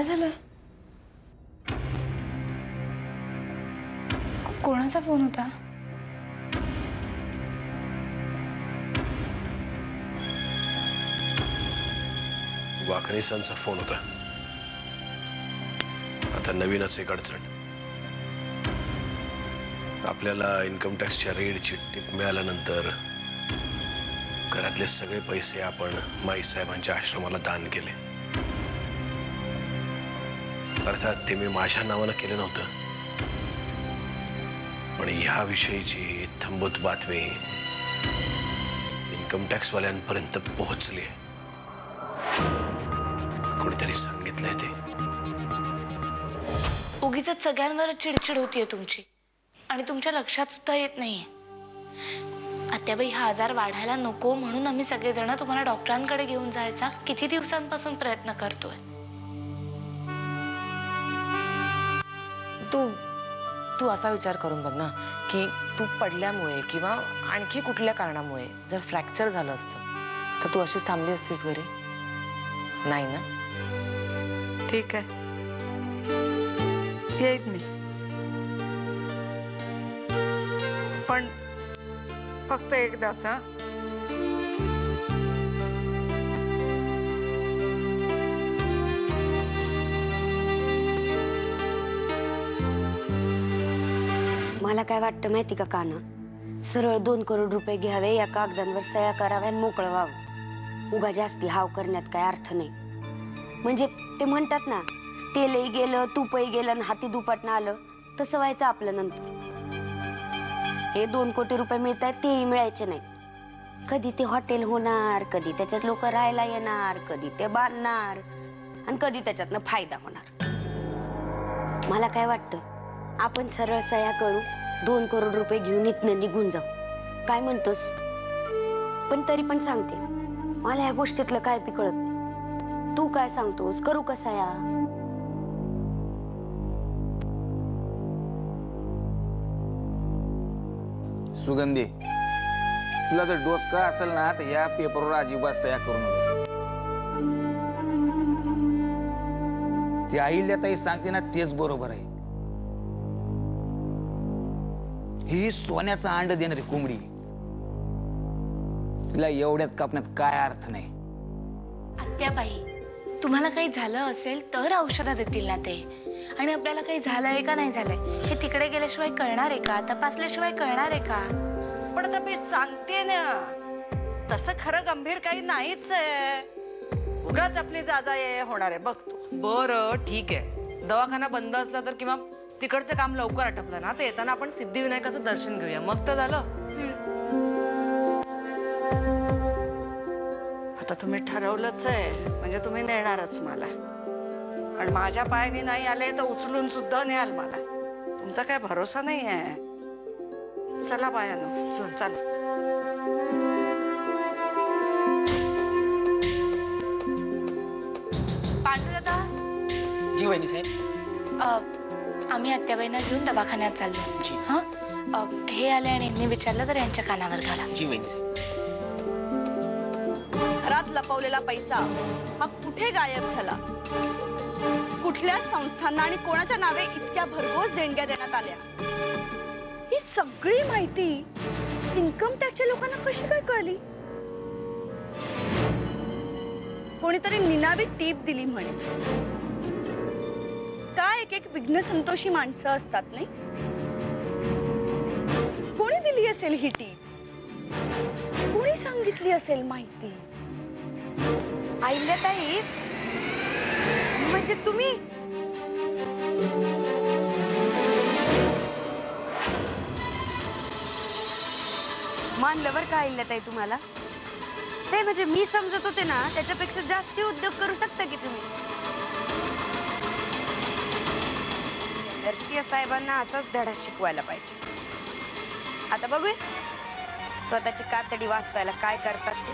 काय झालं? कोणाचा फोन होता? वाकणीसांचा फोन होता. आता नवीनच एक अडचण. आपल्याला इन्कम टॅक्सच्या रेडची टीप मिळाल्यानंतर घरातले सगळे पैसे आपण माई साहेबांच्या आश्रमाला दान केले. अर्थात ते मी माझ्या नावानं केलं नव्हतं, पण ह्या विषयीची थंबूत बातमी इन्कम टॅक्सवाल्यांपर्यंत पोहोचली. कोणीतरी सांगितलंय ते. उगीच सगळ्यांवर चिडचिड होतीये तुमची आणि तुमच्या लक्षात सुद्धा येत नाहीये. आत्याबाई हा आजार वाढायला नको म्हणून आम्ही सगळेजण तुम्हाला डॉक्टरांकडे घेऊन जायचा किती दिवसांपासून प्रयत्न करतोय. तू असा विचार करून बघ ना की तू पडल्यामुळे किंवा आणखी कुठल्या कारणामुळे जर फ्रॅक्चर झालं असतं तर तू अशीच थांबली असतीस घरी? नाही ना? ठीक आहे, येईन मी, पण फक्त एकदाच. हा, मला काय वाटतं माहिती का काना, सरळ 2 करोड रुपये घ्यावे, या कागदांवर सह्या कराव्या आणि मोकळं व्हावं. उगा जास्ती हाव करण्यात काय अर्थ नाही. म्हणजे ते म्हणतात ना, तेलही गेलं तूपही गेलं आणि हाती दुपटणं आलं, तसं व्हायचं आपलं नंतर. हे 2 कोटी रुपये मिळत आहेत तेही मिळायचे नाही. कधी ते हॉटेल होणार, कधी त्याच्यात लोक राहायला येणार, कधी ते बांधणार आणि कधी त्याच्यातनं फायदा होणार. मला काय वाटतं, आपण सरळ सह्या करू, 2 करोड रुपये घेऊन इथनं निघून जाऊ. काय म्हणतोस? पण तरी पण सांगते, मला या गोष्टीतलं काय बी कळत नाही. तू काय सांगतोस, करू का सह्या? सुगंधी, तुला जर डोसका असेल ना तर या पेपरवर अजिबात सह्या करू नकोस. ती अहिल्याताई सांगते ना तेच बरोबर आहे. ही सोन्याचा अंड देणारी कोंबडी, तिला एवढ्यात कापण्यात काय अर्थ नाही. आत्याबाई, तुम्हाला काही झालं असेल तर औषधं देतील ना ते, आणि आपल्याला काही झालंय का नाही झालंय हे तिकडे गेल्याशिवाय कळणार आहे का? तपासल्याशिवाय कळणार आहे का? पण आता मी सांगते ना, तसं खरं गंभीर काही नाहीच आहे. उगाच आपली जाजा होणार आहे बघ तू. बरं ठीक आहे, दवाखाना बंद असला तर किंवा तिकडचं काम लवकर आटपलं ना तर येताना आपण सिद्धिविनायकाचं दर्शन घेऊया, मग तर झालं. आता तुम्ही ठरवलंच आहे म्हणजे तुम्ही नेणारच मला, आणि माझ्या पायाने नाही आले तर उचलून सुद्धा न्याल मला. तुमचा काय भरोसा नाही आहे. चला बायानो, चला. पांडुदादा, जी वहिनी साहेब. आम्ही आत्याबाईंना घेऊन दवाखान्यात चाललो. हा, हे आले आणि यांनी विचारलं तर यांच्या कानावर घाला. जी वहिनी साहेब. घरात लपवलेला पैसा हा कुठे गायब झाला? कुठल्या संस्थांना आणि कोणाच्या नावे इतक्या भरघोस देणग्या देण्यात आल्या? ही सगळी माहिती इन्कम टॅक्सच्या लोकांना कशी काय कळली? कोणीतरी निनावी टीप दिली म्हणे. काय एक विघ्न संतोषी माणसं असतात नाही? कोणी दिली असेल ही टीप? कोणी सांगितली असेल माहिती? अहिल्याताई, म्हणजे तुम्ही? मानलं बरं का अहिल्याताई तुम्हाला. ते म्हणजे मी समजत होते ना त्याच्यापेक्षा जास्ती उद्योग करू शकता की तुम्ही. नरसिंह साहेबांना असाच धडा शिकवायला पाहिजे. आता बघूया स्वतःची कातडी वाचवायला काय करतात ते.